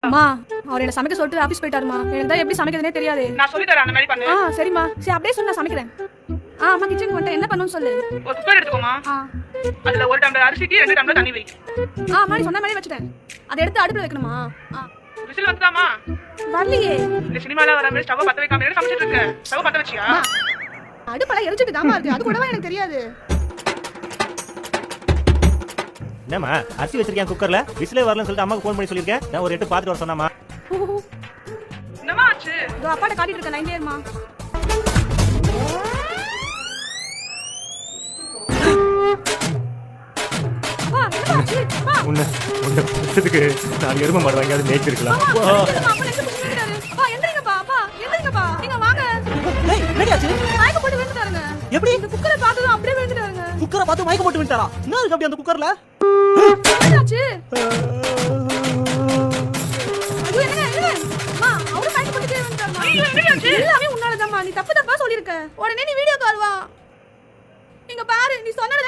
அம்மா அவர் என்ன சமைக்க சொல்லிட்டு ஆபீஸ் போயிட்டாருமா. எனக்கு தான் எப்படி சமைக்கிறதுனே தெரியாது. நான் சொல்லி தரேன், அந்த மாதிரி பண்ணு. சரிம்மா. சரி அப்படியே சொல்லு, நான் சமைக்கிறேன். அம்மா கிச்சனுக்கு வந்துட்டு என்ன பண்ணணும்னு சொல்லு. ஒரு குக்கர் எடுத்துக்கோமா. அதுல 1 டம்ளர் அரிசிக்கு 2 டம்ளர் தண்ணி வை. மாதிரி சொன்ன மாதிரி வச்சுட்டேன். அதை எடுத்து அடுப்புல வைக்கணுமா? விசில் வந்துதாமா? வரலையே. இந்த சினிமால வர மாதிரி ஸ்டவ் பத்த வைக்காம சமைச்சிட்டு இருக்க. ஸ்டவ் பத்த வச்சியா? அடுப்பெல்லாம் எரிச்சிட்டு தாமா இருக்கு. அது கூடவா எனக்கு தெரியாது. என்னம்மா அரிசி வச்சிருக்கேன் குக்கர்ல, விசிலே வரலன்னு சொல்லிட்டு அம்மாக்கு ஃபோன் பண்ணி சொல்லிருக்கேன். நான் ஒரு 8 பாத்துட்டு வர சொன்னாமா. என்னமா ஆச்சு? இதோ அப்பாட்ட காட்டிட்டு இருக்க லைன்லயே இருமா. உன்னை புடிச்சதுக்கு 4 எருமை மாடு வாங்கி அது மேய்ச்சிருக்கலாம். எப்படி இந்த குக்கரை பார்த்ததும் அப்படியே விழுந்துட்டாருங்க. குக்கரை பார்த்து மயக்க போட்டு விட்டாரா? என்ன இருக்கு அப்படி அந்த குக்கர்ல? என்னாச்சு? ஐயோ என்னங்க அம்மா அவரு மயக்க போட்டுட்டே விழுந்தாருமா. என்னாச்சு? எல்லாமே உன்னாலதாம்மா. நீ தப்பு தப்பா சொல்லிருக்க. உடனே நீ வீடியோ கால் வா. இங்க பாரு, நீ சொன்னதே